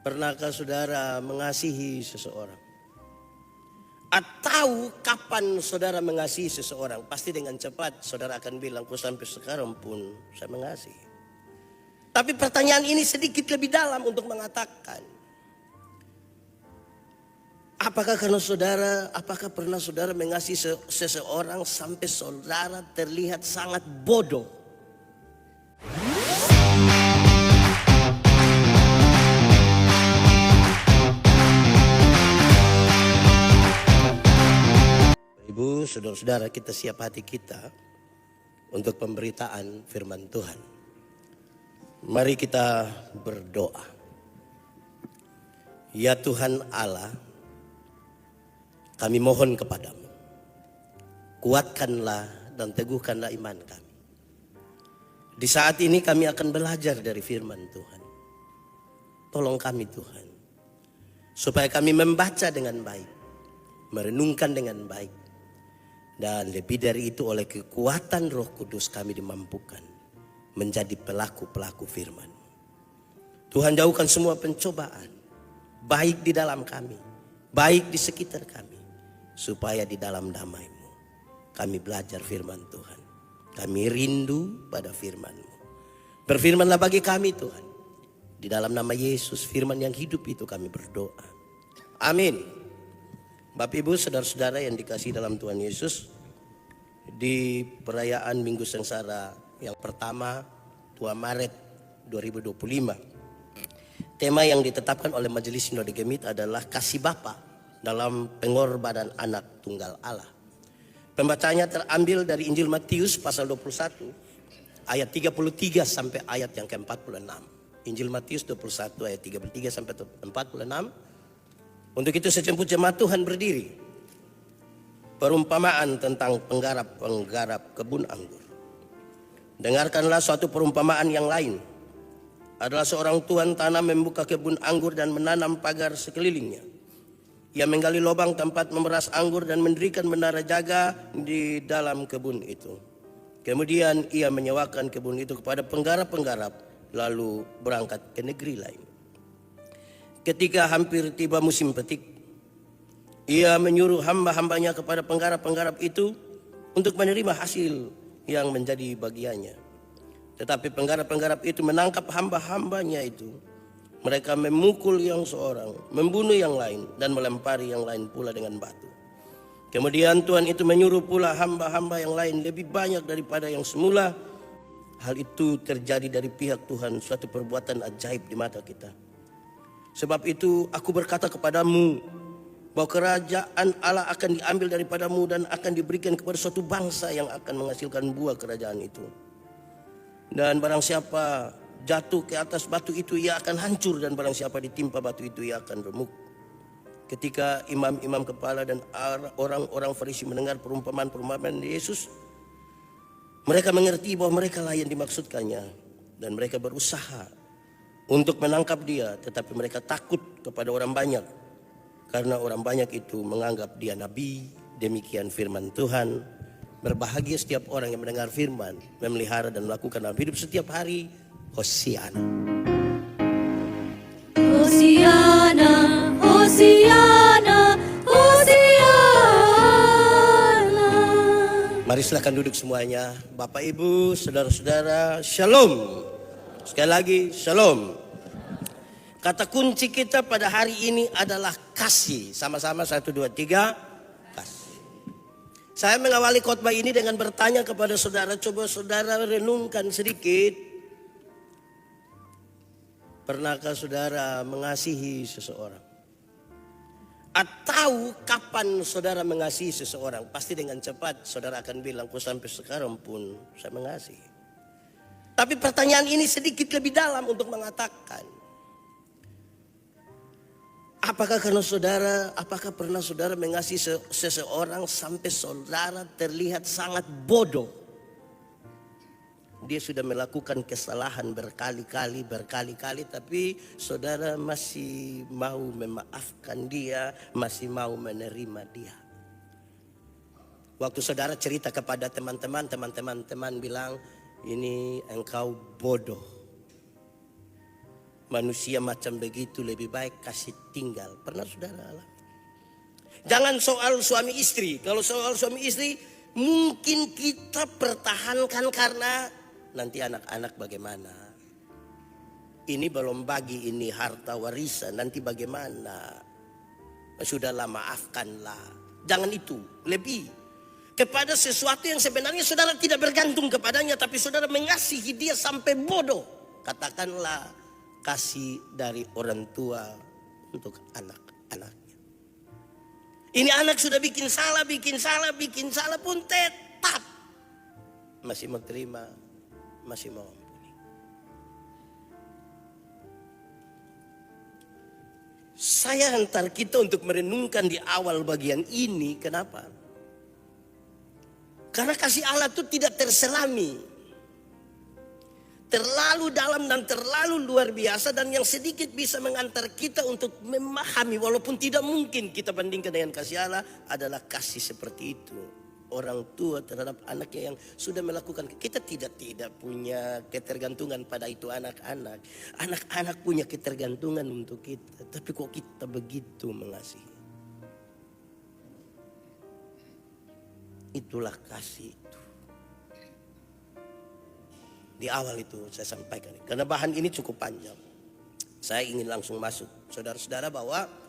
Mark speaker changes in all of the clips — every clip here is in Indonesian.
Speaker 1: Pernahkah saudara mengasihi seseorang? Atau kapan saudara mengasihi seseorang? Pasti dengan cepat saudara akan bilang, "Kok sampai sekarang pun saya mengasihi." Tapi pertanyaan ini sedikit lebih dalam untuk mengatakan, apakah pernah saudara mengasihi seseorang sampai saudara terlihat sangat bodoh? Ibu, saudara-saudara, kita siap hati kita untuk pemberitaan firman Tuhan. Mari kita berdoa. Ya Tuhan Allah, kami mohon kepadamu, kuatkanlah dan teguhkanlah iman kami. Di saat ini kami akan belajar dari firman Tuhan. Tolong kami Tuhan, supaya kami membaca dengan baik, merenungkan dengan baik, dan lebih dari itu oleh kekuatan Roh Kudus kami dimampukan menjadi pelaku-pelaku firman. Tuhan, jauhkan semua pencobaan, baik di dalam kami, baik di sekitar kami, supaya di dalam damai-Mu kami belajar firman Tuhan. Kami rindu pada firman-Mu. Berfirmanlah bagi kami Tuhan. Di dalam nama Yesus, firman yang hidup itu kami berdoa. Amin. Bapak Ibu, saudara-saudara yang dikasihi dalam Tuhan Yesus, di perayaan Minggu Sengsara yang pertama 2 Maret 2025, tema yang ditetapkan oleh Majelis Sinode Gemit adalah kasih Bapa dalam pengorbanan anak tunggal Allah. Pembacanya terambil dari Injil Matius pasal 21 ayat 33 sampai ayat yang ke-46. Injil Matius 21 ayat 33 sampai 46. Untuk itu secemput jemaat Tuhan berdiri. Perumpamaan tentang penggarap kebun anggur. Dengarkanlah suatu perumpamaan yang lain. Adalah seorang tuan tanah membuka kebun anggur dan menanam pagar sekelilingnya. Ia menggali lubang tempat memeras anggur dan mendirikan menara jaga di dalam kebun itu. Kemudian ia menyewakan kebun itu kepada penggarap-penggarap, lalu berangkat ke negeri lain. Ketika hampir tiba musim petik, ia menyuruh hamba-hambanya kepada penggarap-penggarap itu untuk menerima hasil yang menjadi bagiannya. Tetapi penggarap-penggarap itu menangkap hamba-hambanya itu. Mereka memukul yang seorang, membunuh yang lain, dan melempari yang lain pula dengan batu. Kemudian Tuhan itu menyuruh pula hamba-hamba yang lain lebih banyak daripada yang semula. Hal itu terjadi dari pihak Tuhan, suatu perbuatan ajaib di mata kita. Sebab itu aku berkata kepadamu, bahwa kerajaan Allah akan diambil daripadamu dan akan diberikan kepada suatu bangsa yang akan menghasilkan buah kerajaan itu. Dan barang siapa jatuh ke atas batu itu, ia akan hancur, dan barang siapa ditimpa batu itu, ia akan remuk. Ketika imam-imam kepala dan orang-orang Farisi mendengar perumpamaan Yesus, mereka mengerti bahwa mereka lah yang dimaksudkannya, dan mereka berusaha untuk menangkap dia, tetapi mereka takut kepada orang banyak, karena orang banyak itu menganggap dia nabi. Demikian firman Tuhan. Berbahagia setiap orang yang mendengar firman, memelihara dan melakukan dalam hidup setiap hari. Hosiana.
Speaker 2: Hosiana, Hosiana, Hosiana.
Speaker 1: Mari silakan duduk semuanya. Bapak Ibu, saudara-saudara, Shalom. Sekali lagi, Shalom. Kata kunci kita pada hari ini adalah kasih. Sama-sama 1, 2, 3, kasih. Saya mengawali khotbah ini dengan bertanya kepada saudara. Coba saudara renungkan sedikit. Pernahkah saudara mengasihi seseorang? Atau kapan saudara mengasihi seseorang? Pasti dengan cepat saudara akan bilang, "Kok sampai sekarang pun saya mengasihi." Tapi pertanyaan ini sedikit lebih dalam untuk mengatakan, apakah pernah saudara mengasihi seseorang sampai saudara terlihat sangat bodoh? Dia sudah melakukan kesalahan berkali-kali, tapi saudara masih mau memaafkan dia, masih mau menerima dia. Waktu saudara cerita kepada teman-teman bilang, "Ini engkau bodoh." Manusia macam begitu lebih baik kasih tinggal. Pernah saudara alami? Jangan soal suami istri. Kalau soal suami istri mungkin kita pertahankan karena nanti anak-anak bagaimana. Ini belum bagi, ini harta warisan, nanti bagaimana. Sudahlah, maafkanlah. Jangan itu, lebih kepada sesuatu yang sebenarnya saudara tidak bergantung kepadanya, tapi saudara mengasihi dia sampai bodoh. Katakanlah kasih dari orang tua untuk anak-anaknya. Ini anak sudah bikin salah pun tetap masih mau terima, masih mau ampuni. Saya hantar kita untuk merenungkan di awal bagian ini. Kenapa? Karena kasih Allah itu tidak terselami, terlalu dalam dan terlalu luar biasa, dan yang sedikit bisa mengantar kita untuk memahami, walaupun tidak mungkin kita bandingkan dengan kasih Allah, adalah kasih seperti itu. Orang tua terhadap anaknya yang sudah melakukan. Kita tidak punya ketergantungan pada itu anak-anak. Anak-anak punya ketergantungan untuk kita. Tapi kok kita begitu mengasihi. Itulah kasih itu. Di awal itu saya sampaikan. Karena bahan ini cukup panjang. Saya ingin langsung masuk. Saudara-saudara, bahwa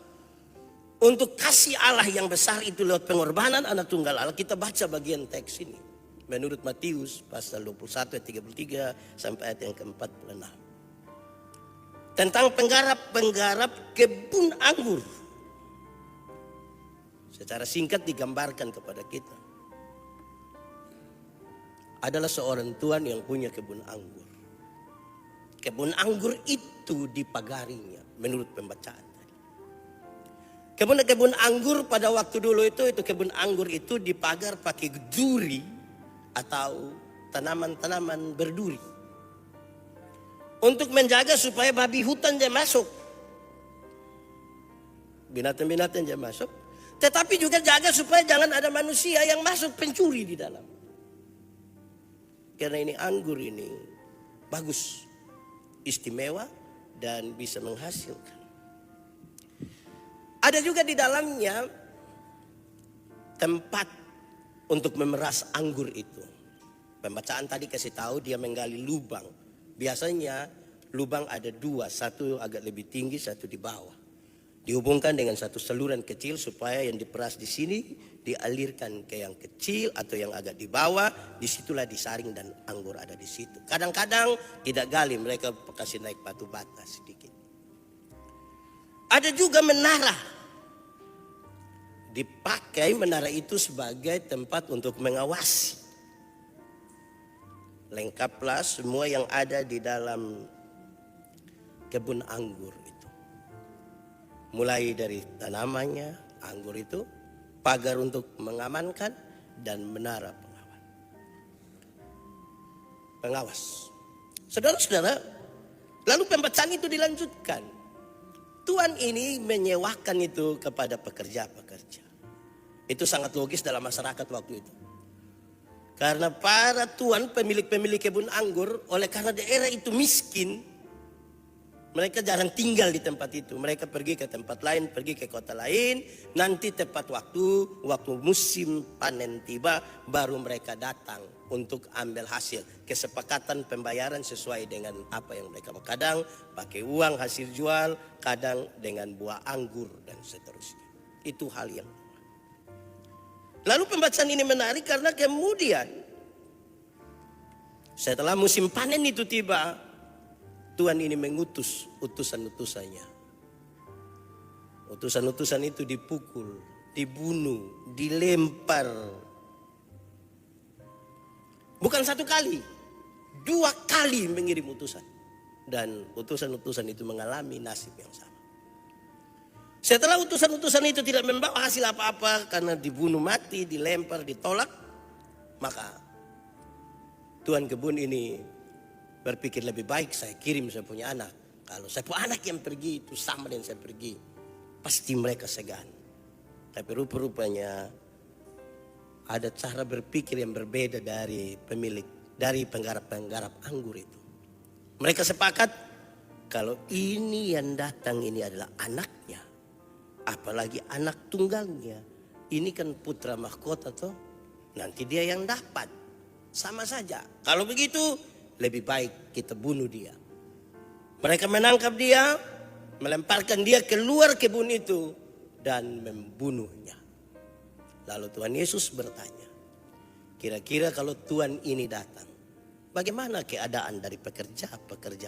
Speaker 1: untuk kasih Allah yang besar itu lewat pengorbanan anak tunggal Allah. Kita baca bagian teks ini. Menurut Matius pasal 21 ayat 33 sampai ayat yang ke-46. Tentang penggarap kebun anggur. Secara singkat digambarkan kepada kita. Adalah seorang tuan yang punya kebun anggur. Kebun anggur itu dipagarinya menurut pembacaan tadi. Kebun anggur pada waktu dulu itu kebun anggur itu dipagar pakai duri atau tanaman-tanaman berduri. Untuk menjaga supaya babi hutan jangan masuk. Binatang-binatang jangan masuk. Tetapi juga jaga supaya jangan ada manusia yang masuk pencuri di dalam. Karena ini anggur ini bagus, istimewa, dan bisa menghasilkan. Ada juga di dalamnya tempat untuk memeras anggur itu. Pembacaan tadi kasih tahu dia menggali lubang. Biasanya lubang ada dua, satu agak lebih tinggi, satu di bawah. Dihubungkan dengan satu saluran kecil supaya yang diperas di sini dialirkan ke yang kecil atau yang agak di bawah. Disitulah disaring dan anggur ada di situ. Kadang-kadang tidak gali, mereka kasih naik batu bata sedikit. Ada juga menara. Dipakai menara itu sebagai tempat untuk mengawasi. Lengkaplah semua yang ada di dalam kebun anggur itu. Mulai dari tanamannya, anggur itu, pagar untuk mengamankan, dan menara pengawas. Saudara-saudara, lalu pembacaan itu dilanjutkan. Tuan ini menyewakan itu kepada pekerja-pekerja. Itu sangat logis dalam masyarakat waktu itu. Karena para tuan pemilik-pemilik kebun anggur, oleh karena daerah itu miskin, mereka jarang tinggal di tempat itu. Mereka pergi ke tempat lain, pergi ke kota lain. Nanti tepat waktu musim panen tiba, baru mereka datang untuk ambil hasil. Kesepakatan pembayaran sesuai dengan apa yang mereka mau. Kadang pakai uang hasil jual, kadang dengan buah anggur dan seterusnya. Itu hal yang. Lalu pembacaan ini menarik karena kemudian setelah musim panen itu tiba, Tuhan ini mengutus utusan-utusannya. Utusan-utusan itu dipukul, dibunuh, dilempar. Bukan satu kali, 2 kali mengirim utusan. Dan utusan-utusan itu mengalami nasib yang sama. Setelah utusan-utusan itu tidak membawa hasil apa-apa karena dibunuh mati, dilempar, ditolak, maka Tuan kebun ini berpikir lebih baik saya kirim saya punya anak. Kalau saya punya anak yang pergi itu sama dengan saya pergi, pasti mereka segan. Tapi rupa-rupanya ada cara berpikir yang berbeda dari penggarap-penggarap anggur itu. Mereka sepakat Kalau ini yang datang ini adalah anaknya, apalagi anak tunggalnya, ini kan putra mahkota toh, nanti dia yang dapat. Sama saja. Kalau begitu lebih baik kita bunuh dia. Mereka menangkap dia, melemparkan dia keluar kebun itu dan membunuhnya. Lalu Tuhan Yesus bertanya, kira-kira kalau Tuhan ini datang, bagaimana keadaan dari pekerja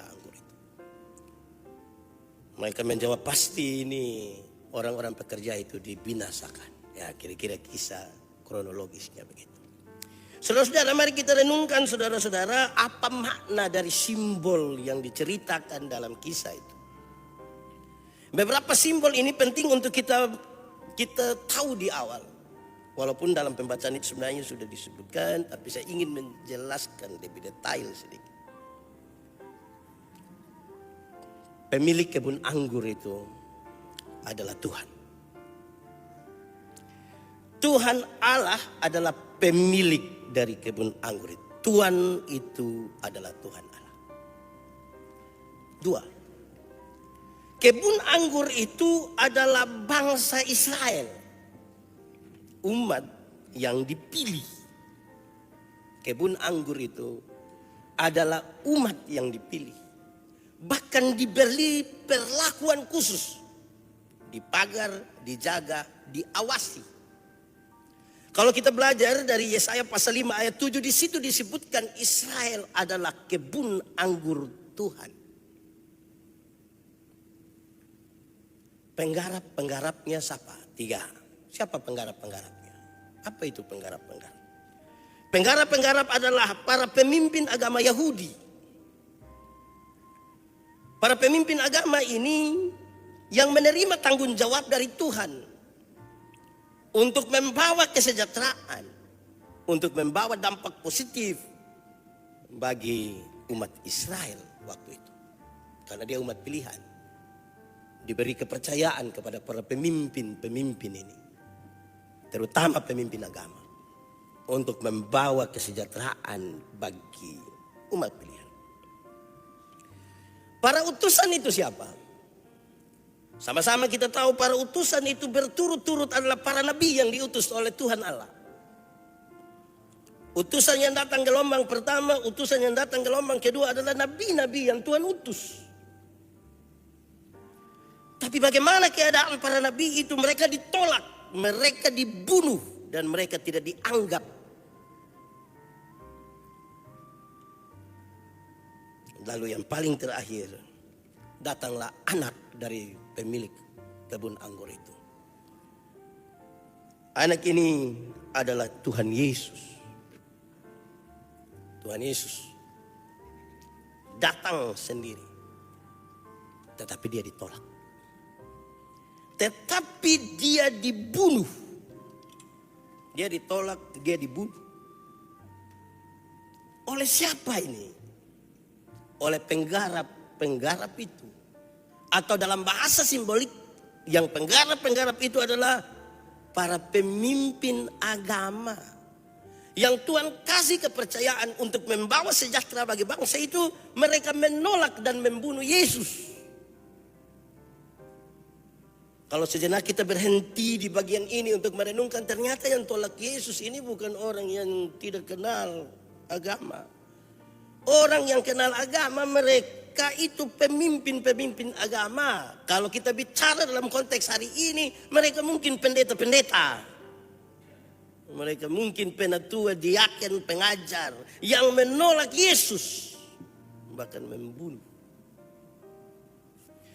Speaker 1: anggur itu? Mereka menjawab, pasti ini orang-orang pekerja itu dibinasakan. Ya, kira-kira kisah kronologisnya begitu. Saudara-saudara, mari kita renungkan saudara-saudara, apa makna dari simbol yang diceritakan dalam kisah itu. Beberapa simbol ini penting untuk kita tahu di awal. Walaupun dalam pembacaan itu sebenarnya sudah disebutkan, tapi saya ingin menjelaskan lebih detail sedikit. Pemilik kebun anggur itu adalah Tuhan. Tuhan Allah adalah pemilik dari kebun anggur itu. Tuhan itu adalah Tuhan Allah. Dua, kebun anggur itu adalah bangsa Israel, umat yang dipilih. Kebun anggur itu adalah umat yang dipilih. Bahkan diberi perlakuan khusus, dipagar, dijaga, diawasi. Kalau kita belajar dari Yesaya pasal 5 ayat 7, di situ disebutkan Israel adalah kebun anggur Tuhan. Penggarap-penggarapnya siapa? 3. Siapa penggarap-penggarapnya? Apa itu penggarap-penggarap? Penggarap-penggarap adalah para pemimpin agama Yahudi. Para pemimpin agama ini yang menerima tanggung jawab dari Tuhan untuk membawa kesejahteraan, untuk membawa dampak positif bagi umat Israel waktu itu. Karena dia umat pilihan. Diberi kepercayaan kepada para pemimpin-pemimpin ini, terutama pemimpin agama, untuk membawa kesejahteraan bagi umat pilihan. Para utusan itu siapa? Sama-sama kita tahu para utusan itu berturut-turut adalah para nabi yang diutus oleh Tuhan Allah. Utusan yang datang gelombang pertama, utusan yang datang gelombang kedua adalah nabi-nabi yang Tuhan utus. Tapi bagaimana keadaan para nabi itu? Mereka ditolak, mereka dibunuh, dan mereka tidak dianggap. Lalu yang paling terakhir, datanglah anak dari pemilik kebun anggur itu. Anak ini adalah Tuhan Yesus. Tuhan Yesus datang sendiri, tetapi dia ditolak. Tetapi dia dibunuh. Dia ditolak, dia dibunuh. Oleh siapa ini? Oleh penggarap itu. Atau dalam bahasa simbolik, yang penggarap itu adalah para pemimpin agama. Yang Tuhan kasih kepercayaan untuk membawa sejahtera bagi bangsa itu, mereka menolak dan membunuh Yesus. Kalau sejenak kita berhenti di bagian ini untuk merenungkan, ternyata yang tolak Yesus ini bukan orang yang tidak kenal agama. Orang yang kenal agama, mereka itu pemimpin-pemimpin agama. Kalau kita bicara dalam konteks hari ini, mereka mungkin pendeta-pendeta. Mereka mungkin penatua, diaken, pengajar yang menolak Yesus, bahkan membunuh.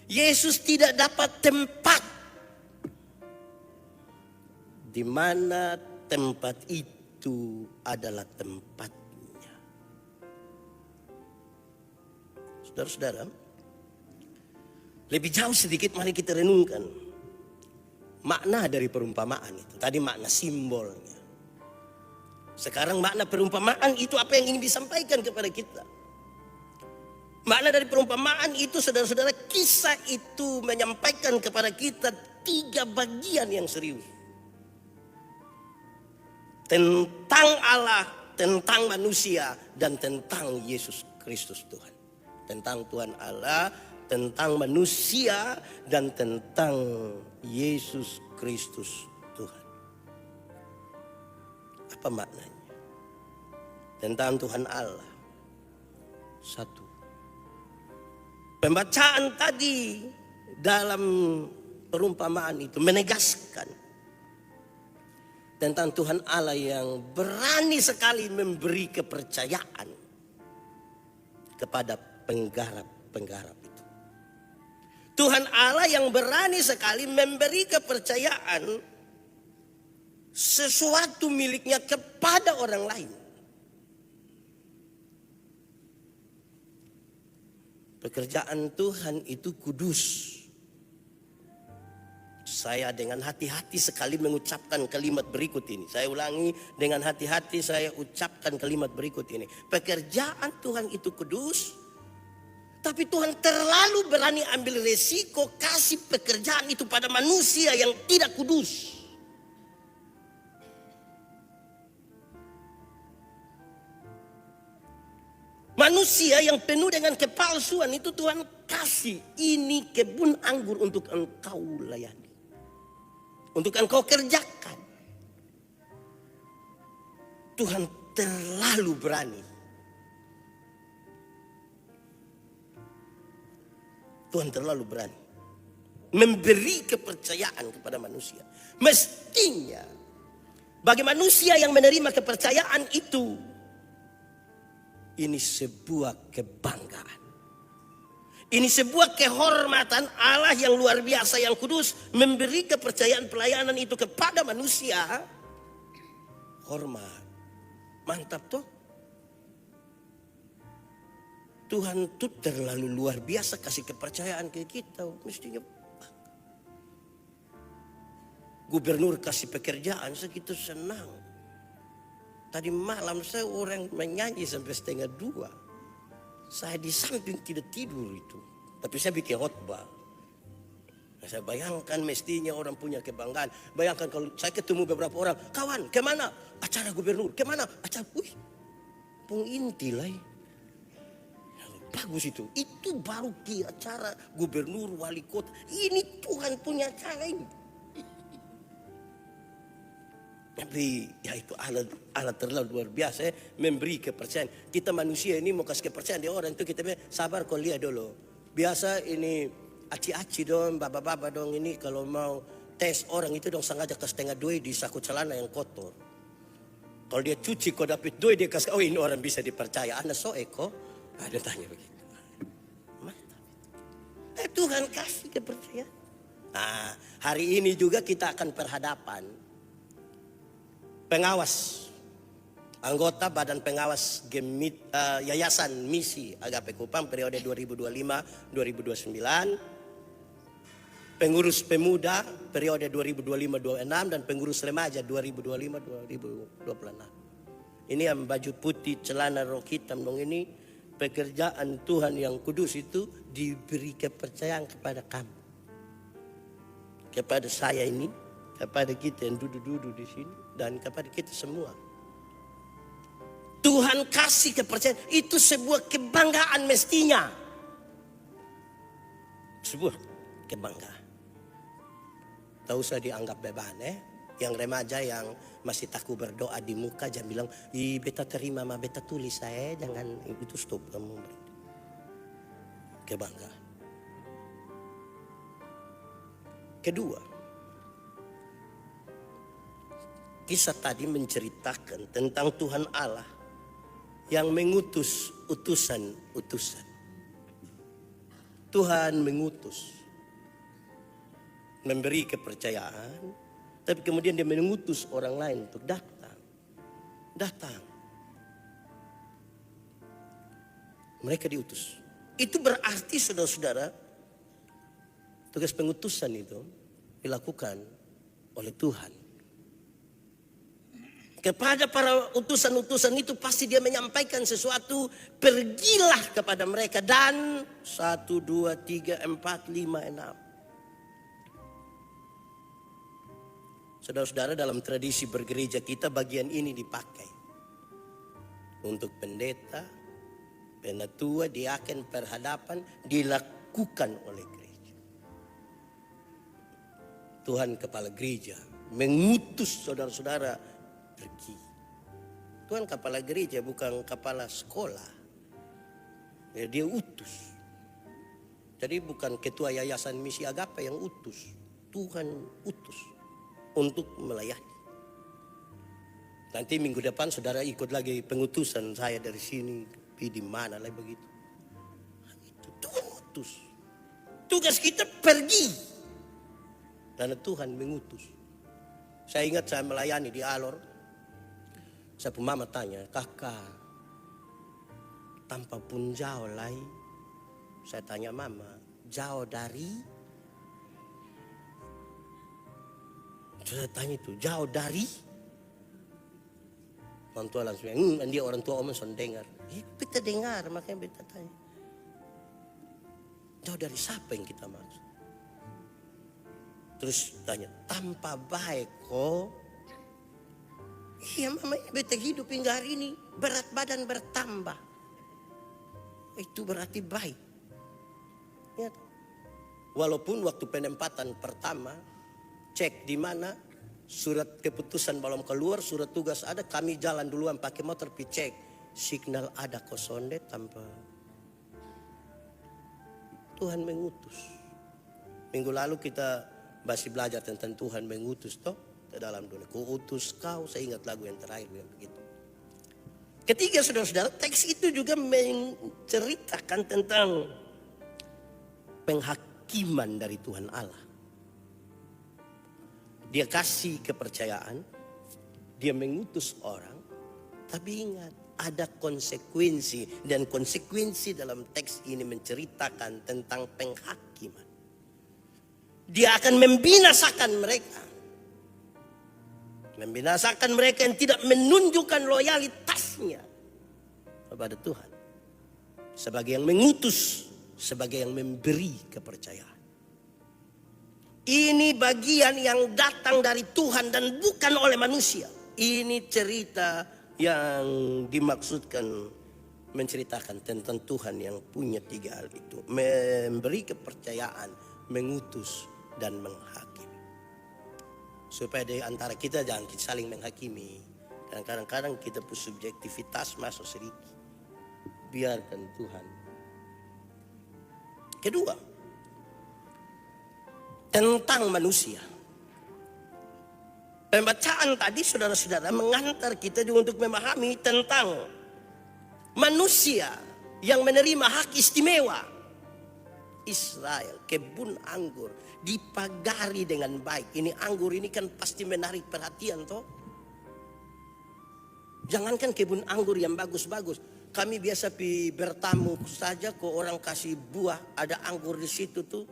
Speaker 1: Yesus tidak dapat tempat. Di mana tempat itu adalah tempatnya. Saudara-saudara, lebih jauh sedikit mari kita renungkan makna dari perumpamaan itu. Tadi makna simbolnya. Sekarang makna perumpamaan itu apa yang ingin disampaikan kepada kita. Makna dari perumpamaan itu, saudara-saudara, kisah itu menyampaikan kepada kita 3 bagian yang serius. Tentang Allah, tentang manusia, dan tentang Yesus Kristus Tuhan. Tentang Tuhan Allah, tentang manusia dan tentang Yesus Kristus Tuhan. Apa maknanya? Tentang Tuhan Allah. Satu. Pembacaan tadi dalam perumpamaan itu menegaskan tentang Tuhan Allah yang berani sekali memberi kepercayaan kepada penggarap-penggarap itu. Tuhan Allah yang berani sekali memberi kepercayaan sesuatu miliknya kepada orang lain. Pekerjaan Tuhan itu kudus. Saya dengan hati-hati sekali mengucapkan kalimat berikut ini. Saya ulangi, dengan hati-hati saya ucapkan kalimat berikut ini. Pekerjaan Tuhan itu kudus, tapi Tuhan terlalu berani ambil resiko kasih pekerjaan itu pada manusia yang tidak kudus. Manusia yang penuh dengan kepalsuan itu Tuhan kasih, ini kebun anggur untuk engkau layani, untuk engkau kerjakan. Tuhan terlalu berani. Tuhan terlalu berani memberi kepercayaan kepada manusia. Mestinya bagi manusia yang menerima kepercayaan itu, ini sebuah kebanggaan. Ini sebuah kehormatan Allah yang luar biasa, yang kudus, memberi kepercayaan pelayanan itu kepada manusia. Hormat. Mantap toh? Tuhan itu terlalu luar biasa kasih kepercayaan ke kita. Mestinya gubernur kasih pekerjaan, segitu senang. Tadi malam saya orang menyanyi sampai 1:30. Saya di samping tidak tidur itu. Tapi saya bikin khotbah. Nah, saya bayangkan mestinya orang punya kebanggaan. Bayangkan kalau saya ketemu beberapa orang. Kawan, kemana? Acara gubernur. Kemana? Acara. Wih, pung inti lah. Bagus itu. Itu baru di acara gubernur, wali kota. Ini Tuhan punya acara ini. Tapi ya itu Allah terlalu luar biasa memberi kepercayaan. Kita manusia ini mau kasih kepercayaan di orang itu kita bilang sabar kau lihat dulu. Biasa ini aci-aci dong, baba-baba dong ini kalau mau tes orang itu dong sengaja kasih 1/2 di saku celana yang kotor. Kalau dia cuci kau dapat 2 dia kasih, oh ini orang bisa dipercaya. Anak so eko, ada tanya begitu. Mantap. Tuhan kasih kepercayaan. Nah, hari ini juga kita akan berhadapan pengawas, anggota Badan Pengawas Yayasan Misi Agape Kupang periode 2025-2029, pengurus pemuda periode 2025-26 dan pengurus remaja 2025-2026. Ini yang baju putih, celana rok hitam dong, ini pekerjaan Tuhan yang kudus itu diberi kepercayaan kepada kamu, kepada saya ini, kepada kita yang duduk-duduk di sini, dan kepada kita semua. Tuhan kasih kepercayaan itu sebuah kebanggaan mestinya. Sebuah kebanggaan. Tak usah dianggap beban Yang remaja yang masih takut berdoa di muka jangan bilang, beta terima ma beta tulis saya, jangan itu, stop kamu. Kebanggaan. Kedua, kisah tadi menceritakan tentang Tuhan Allah yang mengutus utusan-utusan. Tuhan mengutus, memberi kepercayaan, tapi kemudian dia mengutus orang lain untuk datang. Mereka diutus. Itu berarti saudara-saudara, tugas pengutusan itu dilakukan oleh Tuhan. Kepada para utusan-utusan itu pasti dia menyampaikan sesuatu. Pergilah kepada mereka dan 1, 2, 3, 4, 5, 6. Saudara-saudara, dalam tradisi bergereja kita bagian ini dipakai. Untuk pendeta, penatua, diaken, perhadapan dilakukan oleh gereja. Tuhan kepala gereja mengutus saudara-saudara pergi. Tuhan kepala gereja bukan kepala sekolah. Ya, dia utus. Jadi bukan ketua yayasan misi agape yang utus. Tuhan utus untuk melayani. Nanti minggu depan saudara ikut lagi pengutusan saya dari sini. Di mana lagi begitu. Itu Tuhan utus. Tugas kita pergi. Karena Tuhan mengutus. Saya ingat saya melayani di Alor. Saya pun mama tanya, kakak, tanpa pun jauh lagi. Saya tanya mama, jauh dari? Saya tanya itu, jauh dari? Orang tua langsung, dia orang tua omong sudah dengar. Kita dengar, makanya kita tanya. Jauh dari siapa yang kita maksud? Terus tanya, tanpa baik kok. Iya mama, beta hidup hingga hari ini berat badan bertambah. Itu berarti baik. Ya. Walaupun waktu penempatan pertama, cek di mana surat keputusan belum keluar, surat tugas ada, kami jalan duluan pakai motor cek. Signal ada kosonde tanpa. Tuhan mengutus. Minggu lalu kita masih belajar tentang Tuhan mengutus toh ke dalam dunia. Ku utus kau, saya ingat lagu yang terakhir yang begitu. Ketiga saudara-saudara, teks itu juga menceritakan tentang penghakiman dari Tuhan Allah. Dia kasih kepercayaan, dia mengutus orang, tapi ingat ada konsekuensi, dan konsekuensi dalam teks ini menceritakan tentang penghakiman. Dia akan membinasakan mereka. Membinasakan mereka yang tidak menunjukkan loyalitasnya kepada Tuhan. Sebagai yang mengutus, sebagai yang memberi kepercayaan. Ini bagian yang datang dari Tuhan dan bukan oleh manusia. Ini cerita yang dimaksudkan menceritakan tentang Tuhan yang punya tiga hal itu. Memberi kepercayaan, mengutus, dan menghakimi. Supaya di antara kita jangan saling menghakimi. Dan kadang-kadang kita punya subjektivitas masuk sedikit. Biarkan Tuhan. Kedua, tentang manusia. Pembacaan tadi saudara-saudara mengantar kita juga untuk memahami tentang manusia yang menerima hak istimewa. Israel, kebun anggur dipagari dengan baik. Ini anggur ini kan pasti menarik perhatian toh. Jangankan kebun anggur yang bagus-bagus. Kami biasa bertamu saja kok orang kasih buah, ada anggur di situ tuh.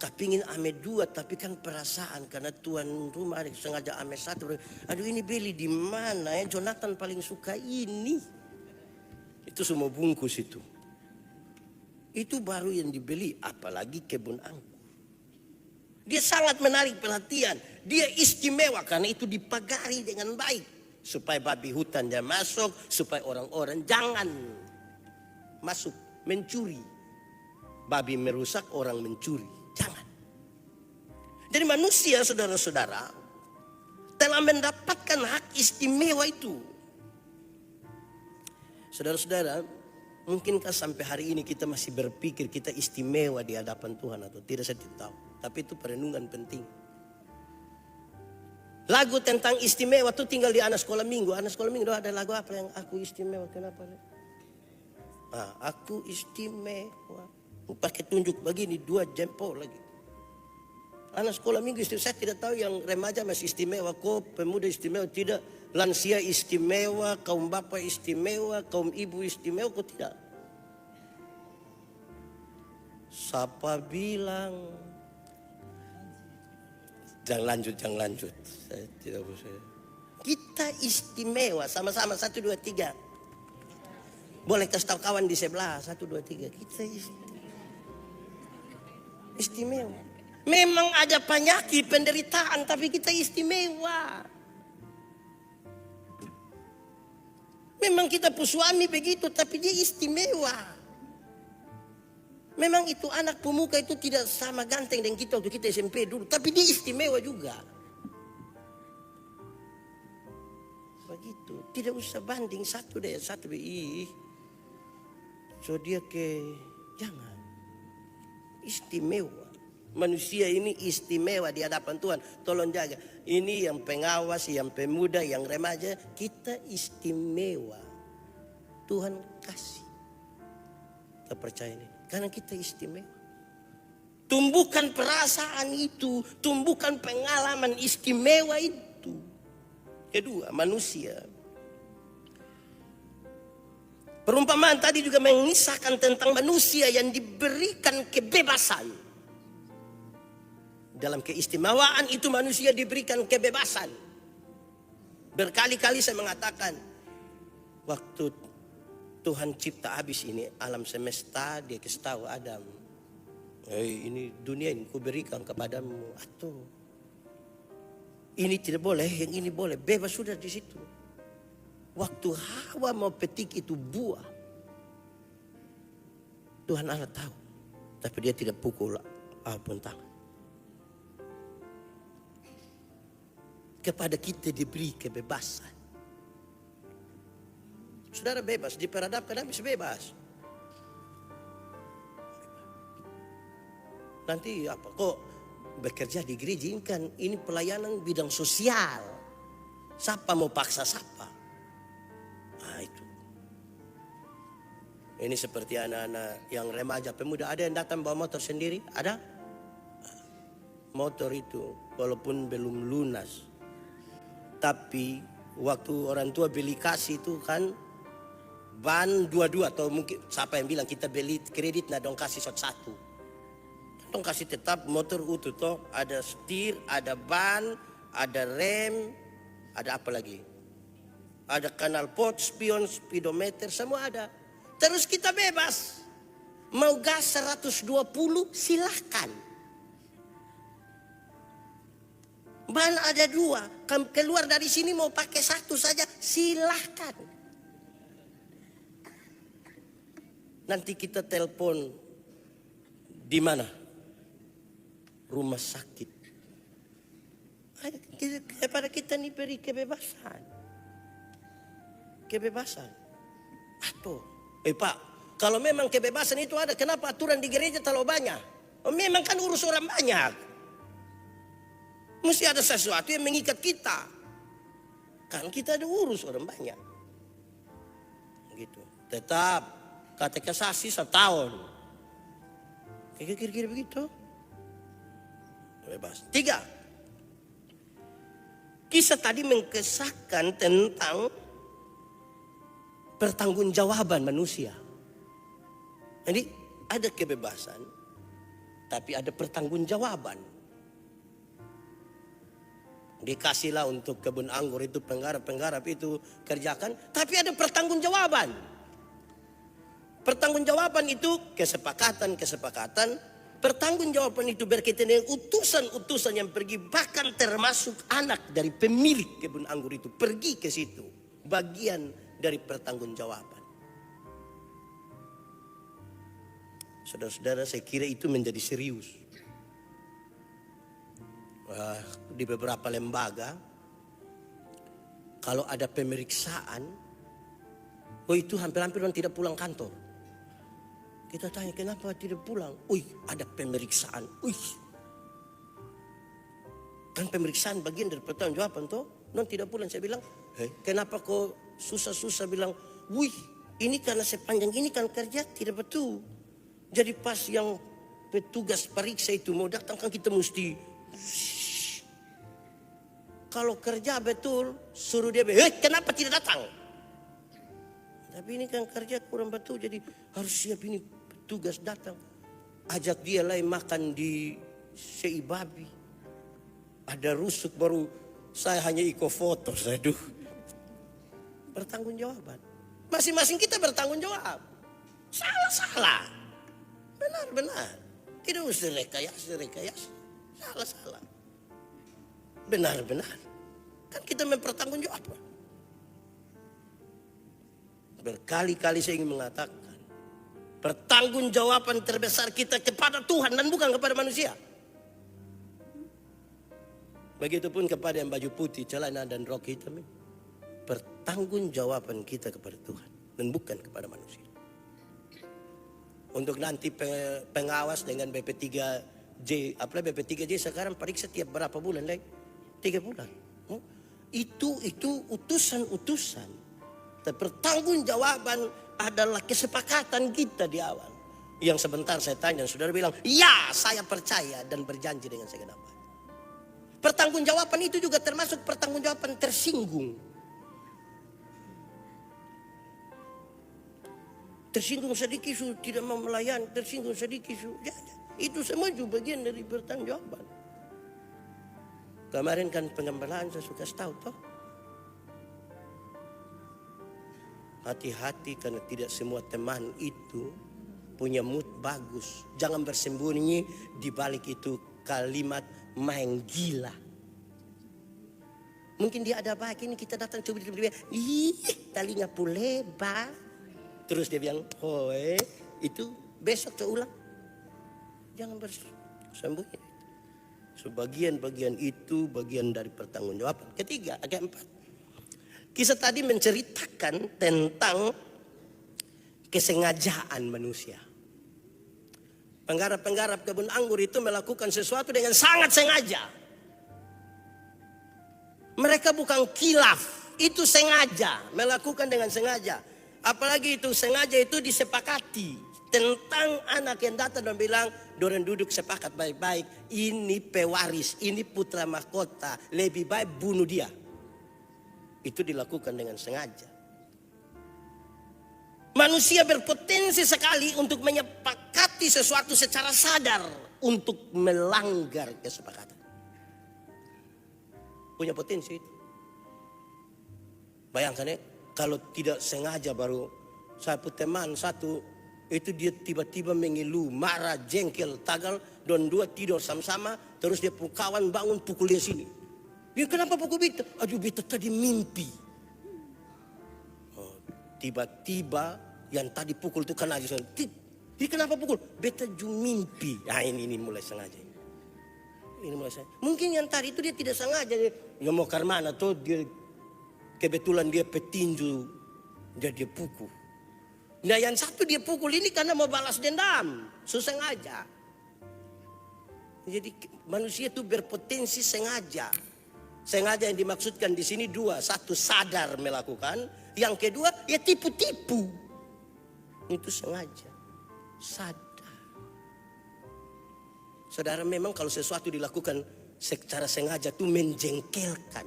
Speaker 1: Kepingin ame dua, tapi kan perasaan karena tuan rumah sengaja ame satu. Aduh ini beli di mana ya? Jonathan paling suka ini. Itu semua bungkus itu. Itu baru yang dibeli, apalagi kebun anggur. Dia sangat menarik perhatian. Dia istimewa karena itu dipagari dengan baik. Supaya babi hutan dia masuk, supaya orang-orang jangan masuk mencuri. Babi merusak, orang mencuri. Jangan. Jadi manusia saudara-saudara telah mendapatkan hak istimewa itu. Saudara-saudara, mungkinkah sampai hari ini kita masih berpikir kita istimewa di hadapan Tuhan atau tidak, saya tidak tahu. Tapi itu perenungan penting. Lagu tentang istimewa itu tinggal di anak sekolah minggu. Anak sekolah minggu ada lagu apa yang aku istimewa? Kenapa? Aku istimewa. Pakai tunjuk begini, 2 jempol lagi. Anak sekolah minggu istimewa. Saya tidak tahu yang remaja masih istimewa. Kok pemuda istimewa? Tidak. Lansia istimewa, kaum bapak istimewa, kaum ibu istimewa. Kok tidak? Siapa bilang? Jangan lanjut. Saya tidak bisa. Kita istimewa sama-sama 1, 2, 3. Boleh kasih tahu kawan di sebelah 1, 2, 3. Kita istimewa. Memang ada penyakit, penderitaan, tapi kita istimewa. Memang kita suami begitu, tapi dia istimewa. Memang itu anak pemuka itu tidak sama ganteng dengan kita waktu kita SMP dulu. Tapi dia istimewa juga. Begitu. Tidak usah banding satu deh, satu deh. So dia jangan. Istimewa. Manusia ini istimewa di hadapan Tuhan. Tolong jaga. Ini yang pengawas, yang pemuda, yang remaja. Kita istimewa. Tuhan kasih. Kita percaya ini. Karena kita istimewa. Tumbuhkan perasaan itu. Tumbuhkan pengalaman istimewa itu. Kedua, manusia. Perumpamaan tadi juga mengisahkan tentang manusia yang diberikan kebebasan. Dalam keistimewaan itu manusia diberikan kebebasan. Berkali-kali saya mengatakan, waktu Tuhan cipta habis ini alam semesta, dia kasih tahu Adam, ini dunia ini kuberikan kepadamu. Atau ini tidak boleh, yang ini boleh, bebas sudah di situ. Waktu Hawa mau petik itu buah, Tuhan Allah tahu, tapi dia tidak pukul apapun tangan. Kepada kita diberi kebebasan. Saudara bebas, diperadabkan habis bebas. Nanti apa kok bekerja di gereja ini kan ini pelayanan bidang sosial. Siapa mau paksa siapa? Nah itu. Ini seperti anak-anak yang remaja pemuda. Ada yang datang bawa motor sendiri? Ada? Motor itu walaupun belum lunas. Tapi waktu orang tua beli kasih itu kan ban dua-dua atau mungkin siapa yang bilang kita beli kredit nah dong kasih satu. Dong kasih tetap motor utuh toh, ada setir, ada ban, ada rem, ada apa lagi? Ada kanal pot, spion, speedometer, semua ada. Terus kita bebas. Mau gas 120 silahkan. Ban ada dua, keluar dari sini mau pakai satu saja silahkan. Nanti kita telepon di mana? Rumah sakit. Kepada kita ini beri kebebasan. Kebebasan. Atau, Pak, kalau memang kebebasan itu ada, kenapa aturan di gereja terlalu banyak? Memang kan urus orang banyak. Mesti ada sesuatu yang mengikat kita. Kan kita ada urus orang banyak. Gitu. Tetap. Katekisasi 1 tahun. Kira-kira begitu. Bebas. 3. Kisah tadi mengkisahkan tentang pertanggungjawaban manusia. Jadi ada kebebasan, tapi ada pertanggungjawaban. Dikasihlah untuk kebun anggur itu penggarap itu kerjakan, tapi ada pertanggungjawaban. Pertanggungjawaban itu kesepakatan. Pertanggungjawaban itu berkaitan dengan utusan-utusan yang pergi. Bahkan termasuk anak dari pemilik kebun anggur itu pergi ke situ. Bagian dari pertanggungjawaban. Saudara-saudara, saya kira itu menjadi serius. Di beberapa lembaga, kalau ada pemeriksaan, itu hampir-hampir orang tidak pulang kantor. Kita tanya kenapa tidak pulang? Ada pemeriksaan. Kan pemeriksaan bagian dari pertanggungjawaban toh. Non tidak pulang. Saya bilang, kenapa kok susah-susah bilang, ini karena sepanjang ini kan kerja tidak betul. Jadi pas yang petugas periksa itu mau datang kan kita mesti kalau kerja betul suruh dia, kenapa tidak datang? Tapi ini kan kerja kurang betul, jadi harus siap ini petugas datang. Ajak dia lain makan di Seibabi. Ada rusuk baru saya hanya ikut foto. Bertanggung-jawaban. Masing-masing kita bertanggung jawab. Salah. Benar. Tidak usah rekayasa. Salah. Benar. Kan kita mempertanggungjawabkan. Berkali-kali saya ingin mengatakan, Pertanggungjawaban terbesar kita kepada Tuhan dan bukan kepada manusia. Begitupun kepada yang baju putih, celana dan rok hitam. Pertanggungjawaban kita kepada Tuhan dan bukan kepada manusia. Untuk nanti pengawas dengan BP3J, apalagi BP3J sekarang periksa tiap berapa bulan lagi? 3 bulan. Itu utusan-utusan. Tapi pertanggungjawaban adalah kesepakatan kita di awal. Yang sebentar saya tanya, saudara bilang, ya saya percaya dan berjanji dengan segenap hati. Pertanggungjawaban itu juga termasuk pertanggungjawaban tersinggung. Tersinggung sedikit tidak mau melayani, tersinggung sedikit ya. Itu semua juga bagian dari pertanggungjawaban. Kemarin kan pengembalaan saya suka tahu toh. Hati-hati karena tidak semua teman itu punya mood bagus. Jangan bersembunyi di balik itu kalimat main gila. Mungkin dia ada baik ini kita datang coba dia, ih talinya lebar. Terus dia bilang, hoi itu besok saya ulang. Jangan bersembunyi. Sebagian-bagian itu bagian dari pertanggungjawaban. Ketiga, ada 4. Kisah tadi menceritakan tentang kesengajaan manusia. Penggarap-penggarap kebun anggur itu melakukan sesuatu dengan sangat sengaja. Mereka bukan kilaf, itu sengaja, melakukan dengan sengaja. Apalagi itu sengaja itu disepakati tentang anak yang datang dan bilang, dorang duduk sepakat baik-baik, ini pewaris, ini putra mahkota, lebih baik bunuh dia. Itu dilakukan dengan sengaja. Manusia berpotensi sekali untuk menyepakati sesuatu secara sadar untuk melanggar kesepakatan. Punya potensi itu. Bayangkan ya, kalau tidak sengaja baru saya punya teman satu itu dia tiba-tiba mengeluh, marah, jengkel, tagal, dan 2 tidur sama-sama, terus dia kawan bangun pukul dia sini. Dia kenapa pukul beta? Aduh beta tadi mimpi. Tiba-tiba yang tadi pukul itu kan aja. Dia kenapa pukul? Beta juga mimpi. Nah ini mulai sengaja. Ini mulai sengaja. Mungkin yang tadi itu dia tidak sengaja. Dia mau ke mana tuh dia kebetulan dia petinju. Jadi dia pukul. Nah yang satu dia pukul ini karena mau balas dendam. Sengaja. Jadi manusia itu berpotensi sengaja. Sengaja yang dimaksudkan di sini 2. 1 sadar melakukan. Yang kedua ya tipu-tipu. Itu sengaja. Sadar. Saudara memang kalau sesuatu dilakukan secara sengaja itu menjengkelkan.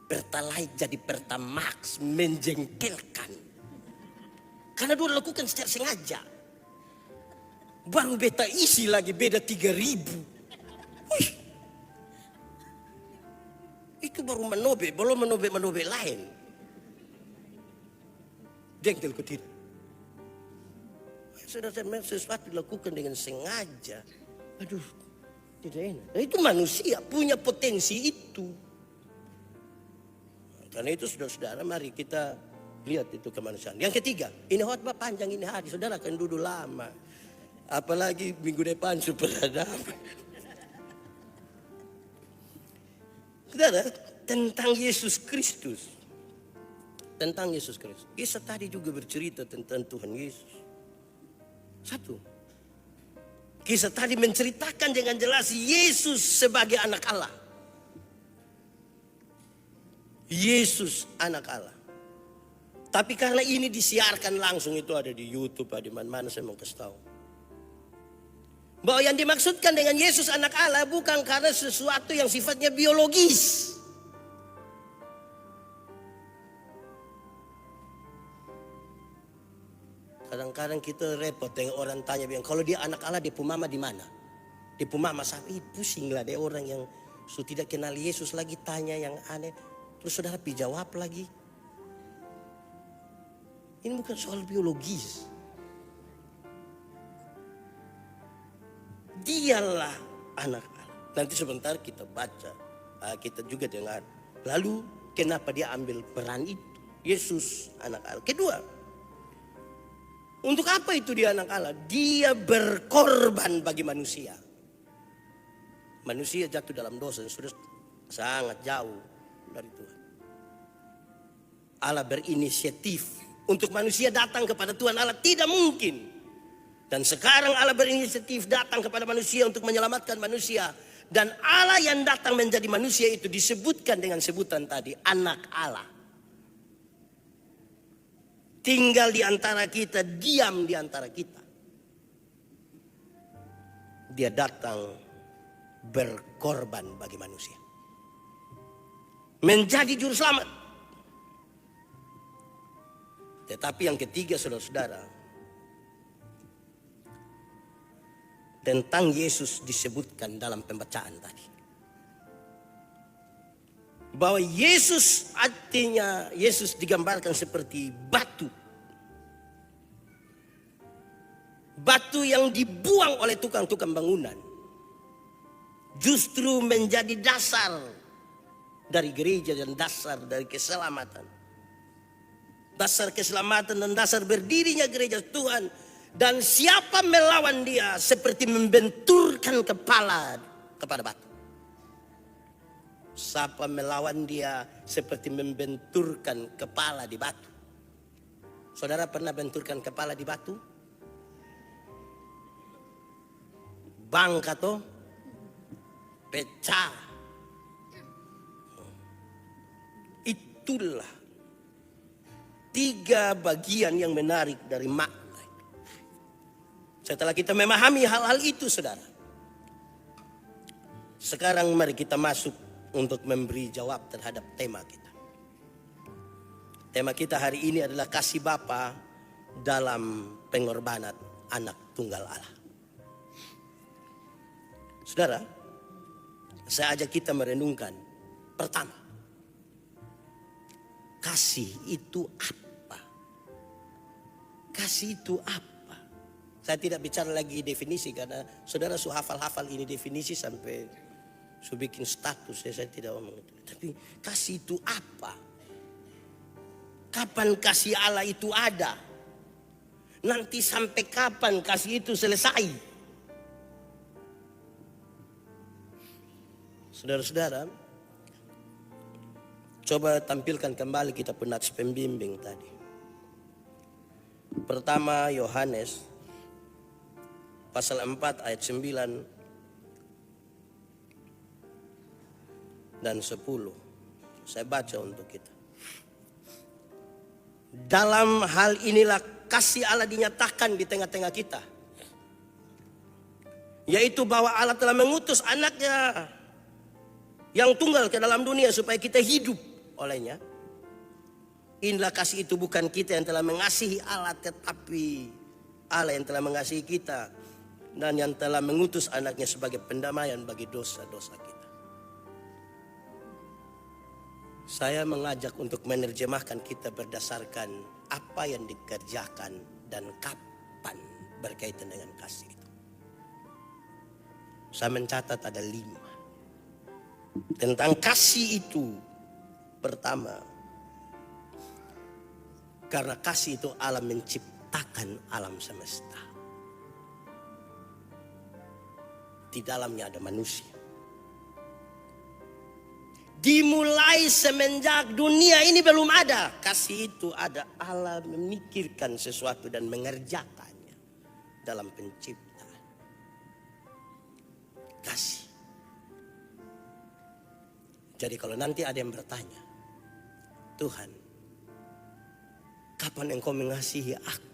Speaker 1: Pertalite jadi Pertamax menjengkelkan. Karena dia lakukan secara sengaja. Baru beta isi lagi beda 3.000. Wih. Itu baru menobek, belum menobek lain. Jengkel kok tidak. Saudara-saudara sesuatu dilakukan dengan sengaja. Aduh, tidak enak. Nah, itu manusia punya potensi itu. Karena itu saudara-saudara mari kita lihat itu kemanusiaan. Yang ketiga, ini khotbah panjang ini hari. Saudara akan duduk lama. Apalagi minggu depan supaya dapat. Saudara, tentang Yesus Kristus. Tentang Yesus Kristus. Kisah tadi juga bercerita tentang Tuhan Yesus. 1. Kisah tadi menceritakan dengan jelas Yesus sebagai anak Allah. Yesus anak Allah. Tapi karena ini disiarkan langsung itu ada di YouTube, ada di mana-mana saya mau kasih tahu. Bahwa yang dimaksudkan dengan Yesus anak Allah bukan karena sesuatu yang sifatnya biologis. Kadang-kadang kita repot dengan orang tanya bilang, kalau dia anak Allah dia pumama di mana? Dia pumama sampai pusing lah dia orang yang sudah tidak kenal Yesus lagi tanya yang aneh. Terus saudara jawab lagi. Ini bukan soal biologis. Dialah anak Allah. Nanti sebentar kita baca, kita juga dengar. Lalu kenapa dia ambil peran itu? Yesus anak Allah. Kedua, Untuk apa itu dia anak Allah? Dia berkorban bagi manusia. Manusia jatuh dalam dosa yang sudah sangat jauh dari Tuhan. Allah berinisiatif untuk manusia datang kepada Tuhan Allah, tidak mungkin. Dan sekarang Allah berinisiatif datang kepada manusia untuk menyelamatkan manusia. Dan Allah yang datang menjadi manusia itu disebutkan dengan sebutan tadi, anak Allah. Tinggal di antara kita, diam di antara kita. Dia datang berkorban bagi manusia. Menjadi juru selamat. Tetapi yang ketiga, saudara-saudara, tentang Yesus disebutkan dalam pembacaan tadi. Bahwa Yesus artinya, Yesus digambarkan seperti batu. Batu yang dibuang oleh tukang-tukang bangunan. Justru menjadi dasar dari gereja dan dasar dari keselamatan. Dasar keselamatan dan dasar berdirinya gereja Tuhan. Dan siapa melawan dia seperti membenturkan kepala kepada batu. Siapa melawan dia seperti membenturkan kepala di batu. Saudara pernah benturkan kepala di batu? Bangka toh pecah. Itulah 3 bagian yang menarik dari makna. Setelah kita memahami hal-hal itu, saudara, sekarang mari kita masuk untuk memberi jawab terhadap tema kita. Tema kita hari ini adalah kasih Bapa dalam pengorbanan anak tunggal Allah. Saudara, saya ajak kita merenungkan. Pertama, kasih itu apa? Kasih itu apa? Saya tidak bicara lagi definisi karena saudara sudah hafal-hafal ini definisi sampai sudah bikin status. Saya tidak ngomong itu. Tapi kasih itu apa? Kapan kasih Allah itu ada? Nanti sampai kapan kasih itu selesai? Saudara-saudara, coba tampilkan kembali kita penats pembimbing tadi. Pertama Yohanes pasal 4 ayat 9 dan 10. Saya baca untuk kita. Dalam hal inilah kasih Allah dinyatakan di tengah-tengah kita. Yaitu bahwa Allah telah mengutus anaknya yang tunggal ke dalam dunia supaya kita hidup olehnya. Inilah kasih itu, bukan kita yang telah mengasihi Allah, tetapi Allah yang telah mengasihi kita dan yang telah mengutus anaknya sebagai pendamaian bagi dosa-dosa kita. Saya mengajak untuk menerjemahkan kita berdasarkan apa yang dikerjakan dan kapan berkaitan dengan kasih itu. Saya mencatat ada 5. Tentang kasih itu. Pertama, karena kasih itu Allah menciptakan alam semesta. Di dalamnya ada manusia. Dimulai semenjak dunia ini belum ada, kasih itu ada. Allah memikirkan sesuatu dan mengerjakannya dalam penciptaan. Kasih. Jadi kalau nanti ada yang bertanya, Tuhan, kapan Engkau mengasihi aku?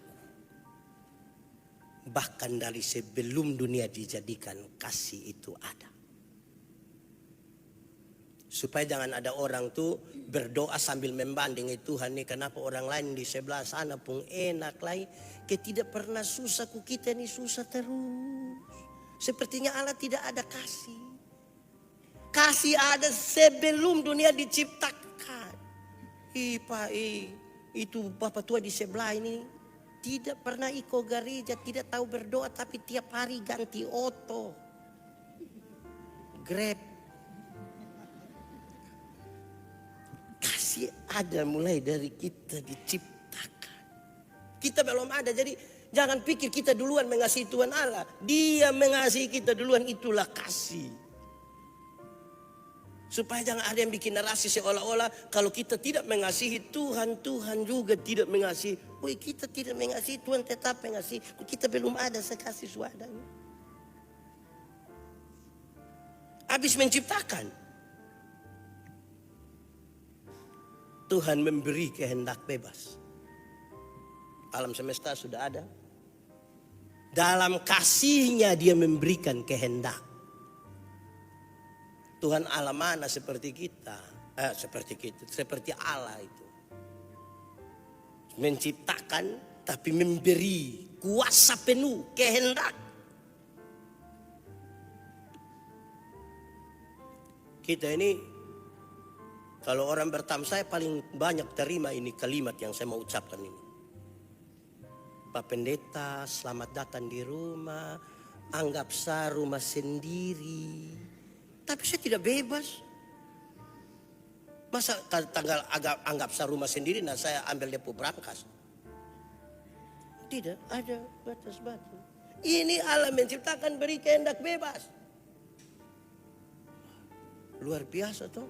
Speaker 1: Bahkan dari sebelum dunia dijadikan, kasih itu ada. Supaya jangan ada orang tuh berdoa sambil membandingi Tuhan nih, kenapa orang lain di sebelah sana pun enak lagi. Tidak pernah susah, kita ini susah terus. Sepertinya Allah tidak ada kasih. Kasih ada sebelum dunia diciptakan. Itu Bapak tua di sebelah ini tidak pernah ikut gereja, tidak tahu berdoa, tapi tiap hari ganti oto, Grab. Kasih ada mulai dari kita diciptakan. Kita belum ada, jadi Jangan pikir kita duluan mengasihi Tuhan Allah. Dia mengasihi kita duluan, itulah kasih. Supaya jangan ada yang bikin narasi seolah-olah kalau kita tidak mengasihi Tuhan, Tuhan juga tidak mengasihi. Woi, kita tidak mengasihi, Tuhan tetap mengasihi. Kita belum ada sekasih swadanya. Habis menciptakan, Tuhan memberi kehendak bebas. Alam semesta sudah ada. Dalam kasihnya dia memberikan kehendak. Tuhan Allah mana seperti kita. Seperti Allah itu. Menciptakan tapi memberi kuasa penuh kehendak. Kita ini, kalau orang bertamu, saya paling banyak terima ini kalimat yang saya mau ucapkan ini. Pak Pendeta, selamat datang di rumah. Anggap saya rumah sendiri. Tapi saya tidak bebas. Masa tanggal anggap saya rumah sendiri, nah saya ambil depo berangkas. Tidak ada batas-batas. Ini Allah menciptakan, beri kehendak bebas. Luar biasa toh.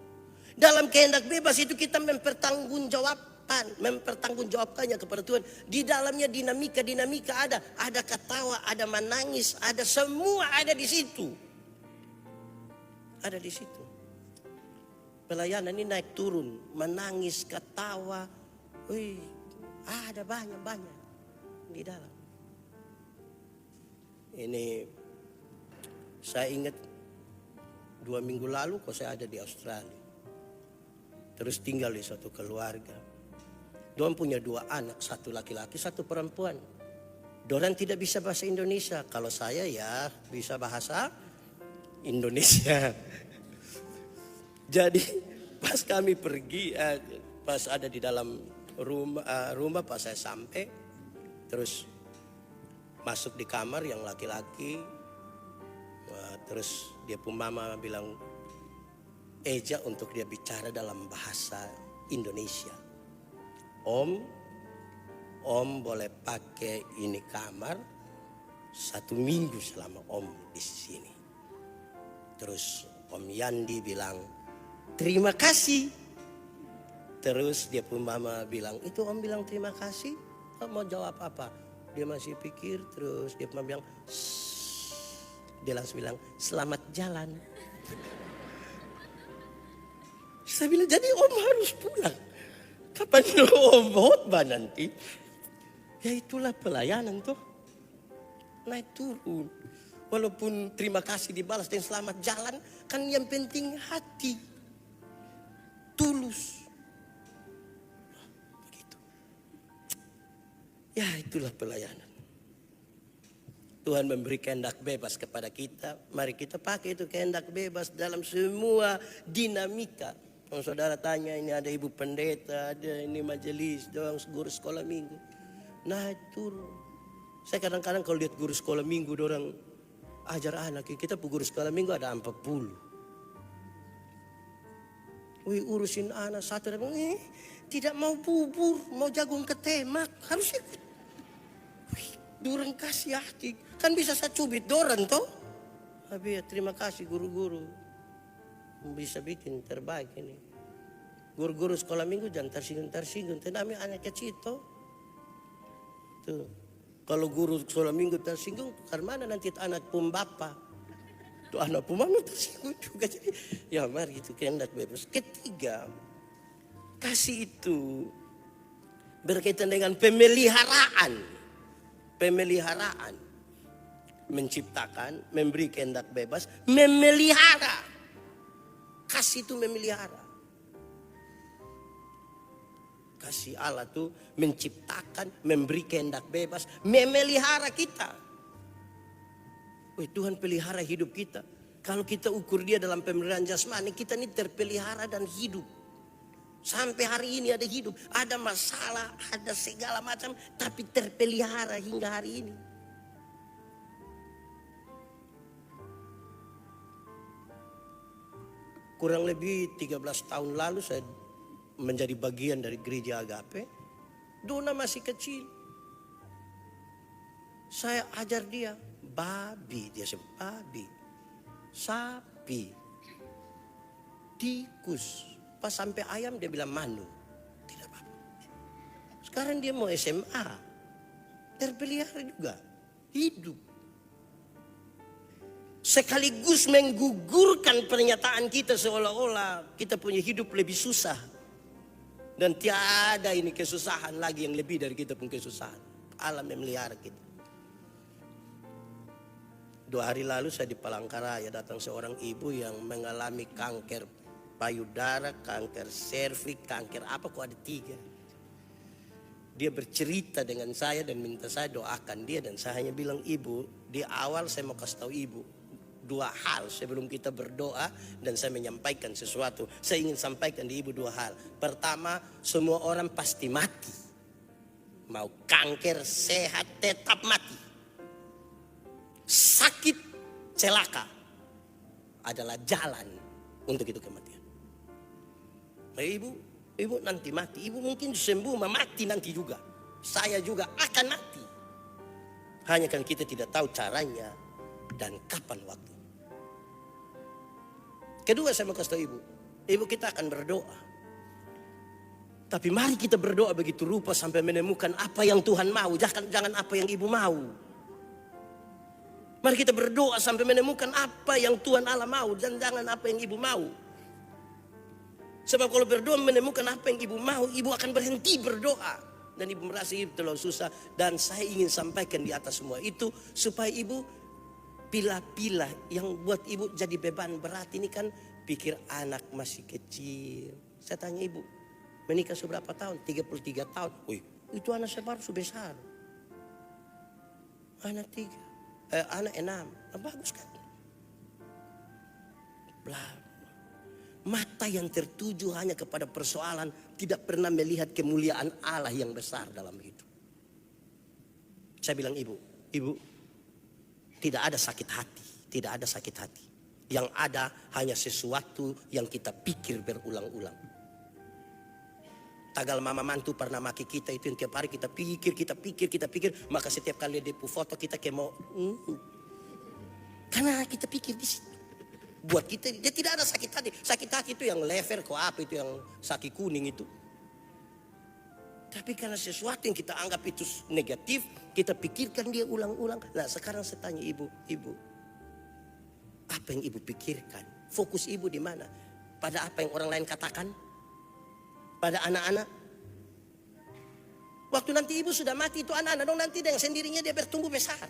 Speaker 1: Dalam kehendak bebas itu kita mempertanggungjawabkannya kepada Tuhan. Di dalamnya dinamika ada. Ada ketawa, ada menangis, ada semua ada di situ. Ada di situ. Pelayanan ini naik turun, menangis, ketawa. Wih, ada banyak di dalam. Ini saya ingat 2 minggu lalu kok saya ada di Australia. Terus tinggal di suatu keluarga. Dorang punya 2 anak, 1 laki-laki, 1 perempuan. Dorang tidak bisa bahasa Indonesia. Kalau saya ya bisa bahasa Indonesia. Jadi pas kami pergi, pas ada di dalam rumah pas saya sampai, terus masuk di kamar yang laki-laki, terus dia pun mama bilang eja untuk dia bicara dalam bahasa Indonesia. Om boleh pakai ini kamar 1 minggu selama Om di sini. Terus Om Yandi bilang terima kasih. Terus dia pun mama bilang, itu Om bilang terima kasih. Om mau jawab apa? Dia masih pikir, terus dia pun bilang, dia langsung bilang selamat jalan. Saya bilang jadi Om harus pulang. Kapan Om khotbah nanti? Ya itulah pelayanan tuh. Naik turun. Walaupun terima kasih dibalas dan selamat jalan, kan yang penting hati. Tulus. Begitu. Ya itulah pelayanan. Tuhan memberi kehendak bebas kepada kita. Mari kita pakai itu kehendak bebas dalam semua dinamika. Kalau saudara tanya, ini ada ibu pendeta, ada ini majelis, doang guru sekolah minggu. Naik turun. Saya kadang-kadang kalau lihat guru sekolah minggu, orang ajar anak, kita guru sekolah minggu ada 40. Wih urusin anak satu, tidak mau bubur, mau jagung ketemak, harus ikut. Wih, dorang kasih hati, kan bisa saya cubit dorang toh. Tapi ya, terima kasih guru-guru, bisa bikin terbaik ini. Guru-guru sekolah minggu jangan tersinggung, tenami anak kecil toh. Tuh, kalau guru sekolah minggu tersinggung, karena mana nanti anak pun bapak. Tuh anak pun mama tersinggung juga. Jadi, ya mari itu kehendak bebas. Ketiga, kasih itu berkaitan dengan pemeliharaan. Pemeliharaan. Menciptakan, memberi kehendak bebas, memelihara. Kasih itu memelihara. Kasih Allah itu menciptakan, memberi kehendak bebas, memelihara kita. Wih, Tuhan pelihara hidup kita. Kalau kita ukur dia dalam pemeliharaan jasmani, kita ini terpelihara dan hidup. Sampai hari ini ada hidup, ada masalah, ada segala macam, tapi terpelihara hingga hari ini. Kurang lebih 13 tahun lalu saya menjadi bagian dari gereja Agape. Dona masih kecil. Saya ajar dia, babi, dia sebut babi, sapi, tikus. Pas sampai ayam dia bilang manu. Tidak apa-apa. Sekarang dia mau SMA, terpelihara juga, hidup. Sekaligus menggugurkan pernyataan kita seolah-olah kita punya hidup lebih susah. Dan tiada ini kesusahan lagi yang lebih dari kita pun kesusahan. Alam yang melihara kita. 2 hari lalu saya di Palangkaraya datang seorang ibu yang mengalami kanker payudara, kanker serviks, kanker apa kok ada 3. Dia bercerita dengan saya dan minta saya doakan dia, dan saya hanya bilang, ibu, di awal saya mau kasih tahu ibu 2 hal sebelum kita berdoa dan saya menyampaikan sesuatu. Saya ingin sampaikan di ibu 2 hal. Pertama, semua orang pasti mati. Mau kanker, sehat, tetap mati. Sakit, celaka adalah jalan untuk itu kematian. Nah, ibu nanti mati. Ibu mungkin sembuh, mati nanti juga. Saya juga akan mati. Hanya kan kita tidak tahu caranya dan kapan waktu. Kedua, saya mau kasih tahu ibu. Ibu, kita akan berdoa. Tapi mari kita berdoa begitu rupa sampai menemukan apa yang Tuhan mau. Jangan apa yang ibu mau. Mari kita berdoa sampai menemukan apa yang Tuhan Allah mau. Dan jangan apa yang ibu mau. Sebab kalau berdoa menemukan apa yang ibu mau, ibu akan berhenti berdoa. Dan ibu merasa ibu terlalu susah. Dan saya ingin sampaikan di atas semua itu, supaya ibu pilah-pilah yang buat ibu jadi beban berat ini kan, pikir anak masih kecil. Saya tanya ibu, menikah seberapa tahun? 33 tahun. Wih, itu anak saya baru sudah besar. Anak 6. Nah, bagus kan? Mata yang tertuju hanya kepada persoalan, tidak pernah melihat kemuliaan Allah yang besar dalam hidup. Saya bilang, ibu, tidak ada sakit hati, tidak ada sakit hati. Yang ada hanya sesuatu yang kita pikir berulang-ulang. Tagal mama mantu pernah maki kita itu yang tiap hari kita pikir, maka setiap kali dia foto kita kayak mau karena kita pikir di situ. Buat kita dia tidak ada sakit hati. Sakit hati itu yang lever kok apa itu yang saki kuning itu. Tapi karena sesuatu yang kita anggap itu negatif, kita pikirkan dia ulang-ulang. Nah, sekarang saya tanya ibu, apa yang ibu pikirkan? Fokus ibu di mana? Pada apa yang orang lain katakan? Pada anak-anak? Waktu nanti ibu sudah mati itu anak-anak dong, nanti dengan sendirinya dia bertumbuh besar.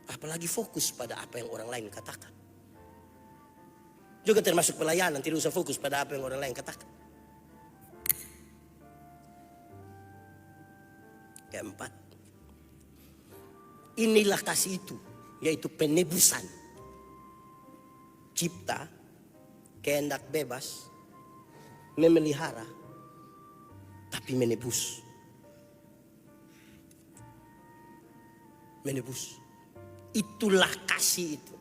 Speaker 1: Apalagi fokus pada apa yang orang lain katakan. Juga termasuk pelayanan, tidak usah fokus pada apa yang orang lain katakan. Keempat, inilah kasih itu, yaitu penebusan. Cipta, kehendak bebas, memelihara, tapi menebus. Menebus. Itulah kasih itu.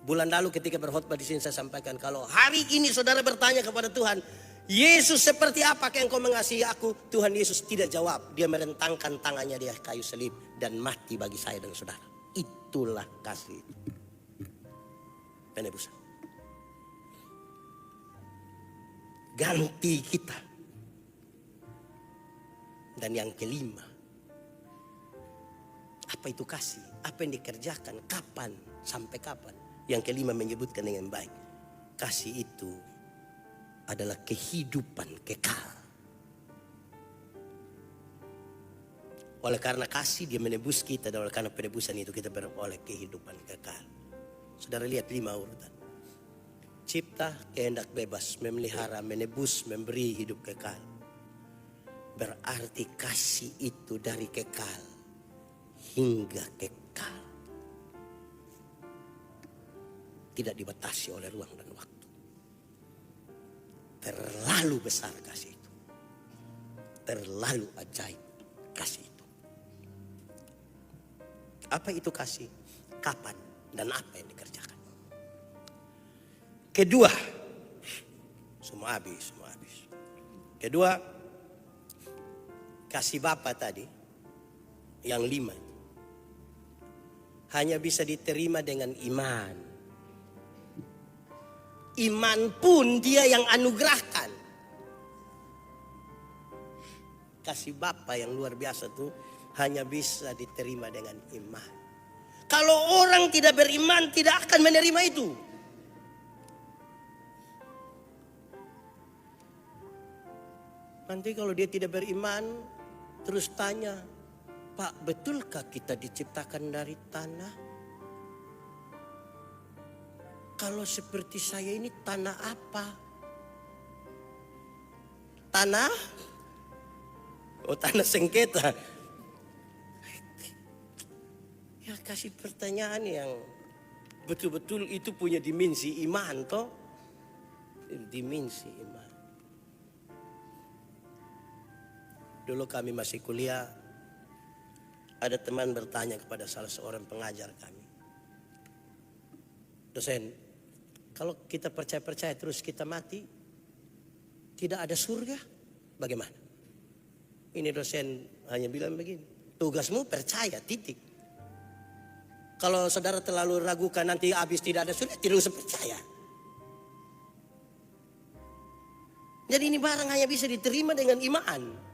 Speaker 1: Bulan lalu ketika berkhotbah di sini saya sampaikan, kalau hari ini saudara bertanya kepada Tuhan, Yesus seperti apa yang engkau mengasihi aku? Tuhan Yesus tidak jawab. Dia merentangkan tangannya di kayu salib dan mati bagi saya dan saudara. Itulah kasih. Penebusan. Ganti kita. Dan yang kelima, apa itu kasih? Apa yang dikerjakan? Kapan? Sampai kapan? Yang kelima menyebutkan dengan baik. Kasih itu adalah kehidupan kekal. Oleh karena kasih dia menebus kita, dan oleh karena penebusan itu kita beroleh kehidupan kekal. Saudara lihat 5 urutan. Cipta, kehendak bebas, memelihara, menebus, memberi hidup kekal. Berarti kasih itu dari kekal hingga kekal. Tidak dibatasi oleh ruang dan waktu. Terlalu besar kasih itu. Terlalu ajaib kasih itu. Apa itu kasih? Kapan dan apa yang dikerjakan? Kedua, semua habis. Kedua, kasih Bapa tadi, yang 5, hanya bisa diterima dengan iman. Iman pun Dia yang anugerahkan. Kasih Bapa yang luar biasa tuh hanya bisa diterima dengan iman. Kalau orang tidak beriman, tidak akan menerima itu. Nanti kalau dia tidak beriman, terus tanya, Pak, betulkah kita diciptakan dari tanah? Kalau seperti saya ini tanah apa? Tanah? Oh, tanah sengketa. Ya, kasih pertanyaan yang betul-betul itu punya dimensi iman toh. Dimensi iman. Dulu kami masih kuliah, ada teman bertanya kepada salah seorang pengajar kami. Dosen, kalau kita percaya-percaya terus kita mati, tidak ada surga, bagaimana? Ini dosen hanya bilang begini, tugasmu percaya, titik. Kalau saudara terlalu ragukan nanti habis tidak ada surga, tidak usah percaya. Jadi ini barang hanya bisa diterima dengan iman.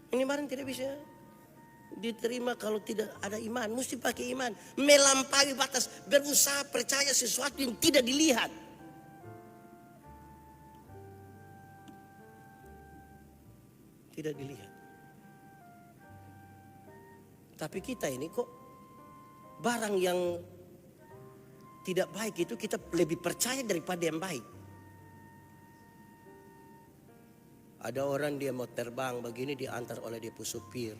Speaker 1: Ini barang tidak bisa diterima kalau tidak ada iman. Mesti pakai iman. Melampaui batas. Berusaha percaya sesuatu yang tidak dilihat. Tidak dilihat. Tapi kita ini kok barang yang tidak baik itu kita lebih percaya daripada yang baik. Ada orang dia mau terbang begini diantar oleh dia supir.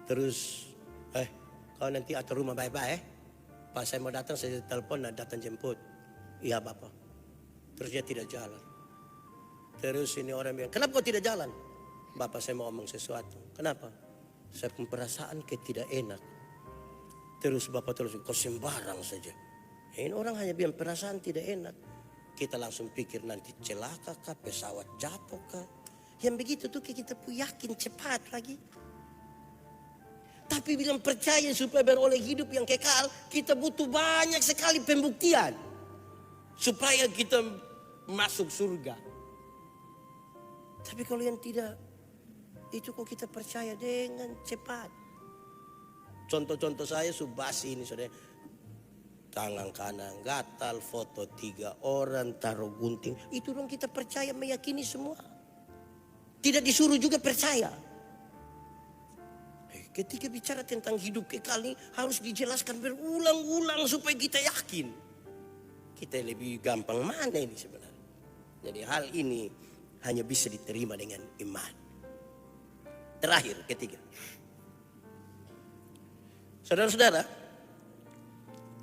Speaker 1: Terus, kau nanti atur rumah baik-baik. Pas saya mau datang saya telepon dan datang jemput. Iya Bapak. Terus dia tidak jalan. Terus ini orang bilang, kenapa kau tidak jalan? Bapak saya mau ngomong sesuatu. Kenapa? Saya punya perasaan kayak tidak enak. Terus Bapak terus, kau sembarang saja. Ini orang hanya bilang perasaan tidak enak. Kita langsung pikir nanti celaka kah, pesawat jatuh kah. Yang begitu tuh kita pun yakin cepat lagi. Tapi bilang percaya supaya beroleh hidup yang kekal, kita butuh banyak sekali pembuktian. Supaya kita masuk surga. Tapi kalau yang tidak, itu kok kita percaya dengan cepat. Contoh-contoh saya subasi ini saudara. Tangan kanan gatal, foto 3 orang, taruh gunting. Itu dong kita percaya, meyakini semua. Tidak disuruh juga percaya. Ketika bicara tentang hidup kekal ini harus dijelaskan berulang-ulang supaya kita yakin. Kita lebih gampang mana ini sebenarnya. Jadi hal ini hanya bisa diterima dengan iman. Terakhir, ketiga. Saudara-saudara,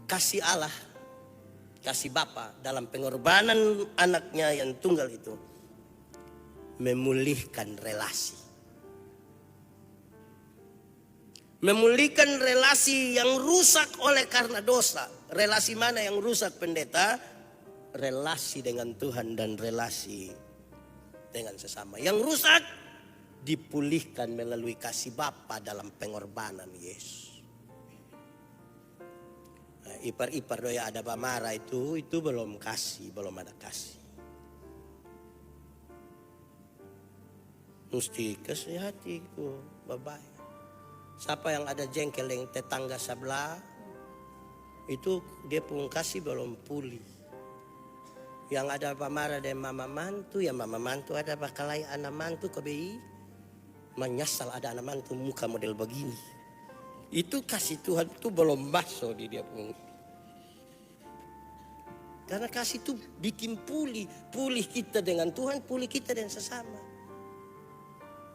Speaker 1: kasih Allah, kasih Bapa dalam pengorbanan anaknya yang tunggal itu memulihkan relasi. Memulihkan relasi yang rusak oleh karena dosa. Relasi mana yang rusak pendeta? Relasi dengan Tuhan dan relasi dengan sesama. Yang rusak dipulihkan melalui kasih Bapa dalam pengorbanan Yesus. Ipar-ipar doya ada bamara itu belum kasih, belum ada kasih. Mesti kasih hatiku, bye-bye. Siapa yang ada jengkel yang tetangga sebelah, itu dia pun kasih belum pulih. Yang ada bamara dan mama mantu, ya mama mantu ada bakalai anak mantu KBI, menyesal ada anak mantu muka model begini. Itu kasih Tuhan itu belum masuk di dia pun. Karena kasih itu bikin pulih kita dengan Tuhan, pulih kita dengan sesama.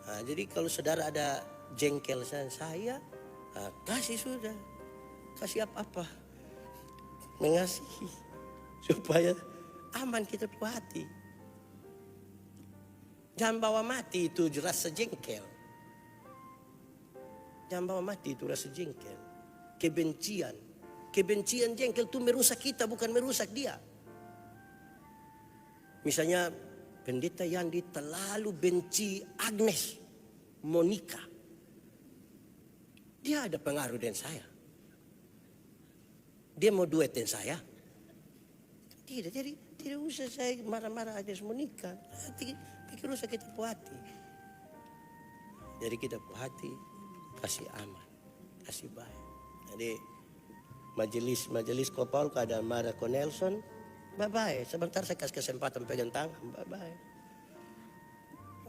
Speaker 1: Nah, jadi kalau saudara ada jengkel saya, kasih sudah, kasih apa-apa, mengasihi supaya aman kita punya hati. Jangan bawa mati itu rasa jengkel. Jangan bawa mati itu rasa jengkel, kebencian. Kebencian jengkel itu merusak kita bukan merusak dia. Misalnya Pendeta Yandi terlalu benci Agnes Monica. Dia ada pengaruh dengan saya. Dia mau duet dengan saya. Tidak, jadi tidak usah saya marah-marah Agnes Monica. Pikir usah kita puhati. Jadi kita puhati, kasih aman, kasih baik. Jadi majelis Kopal ada marah ko Nelson, bye-bye. Sebentar saya kasih kesempatan pegang tangan, bye-bye.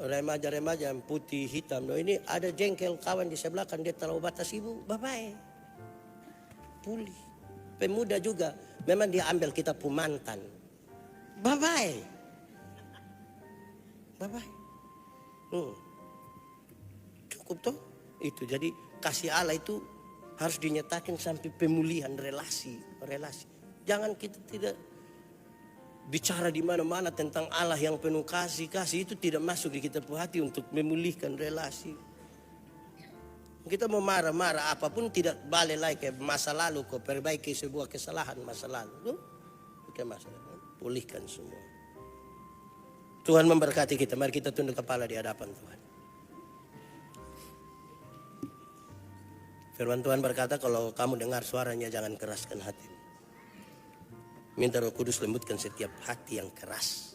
Speaker 1: Remaja-remaja yang putih hitam, no, ini ada jengkel kawan di sebelah kan dia terlalu batas ibu, bye-bye. Pulih. Pemuda juga, memang dia ambil kita pumantan, bye-bye. Bye-bye. Cukup toh? Itu jadi kasih Allah itu harus dinyatakan sampai pemulihan relasi. Jangan kita tidak bicara di mana-mana tentang Allah yang penuh kasih itu tidak masuk di kita hati untuk memulihkan relasi. Kita mau marah-marah apapun tidak balik lagi ke masa lalu, kau perbaiki sebuah kesalahan masa lalu. Bukan masalah, pulihkan semua. Tuhan memberkati kita. Mari kita tunduk kepala di hadapan Tuhan. Firman Tuhan berkata, kalau kamu dengar suaranya jangan keraskan hatimu. Minta Roh Kudus lembutkan setiap hati yang keras.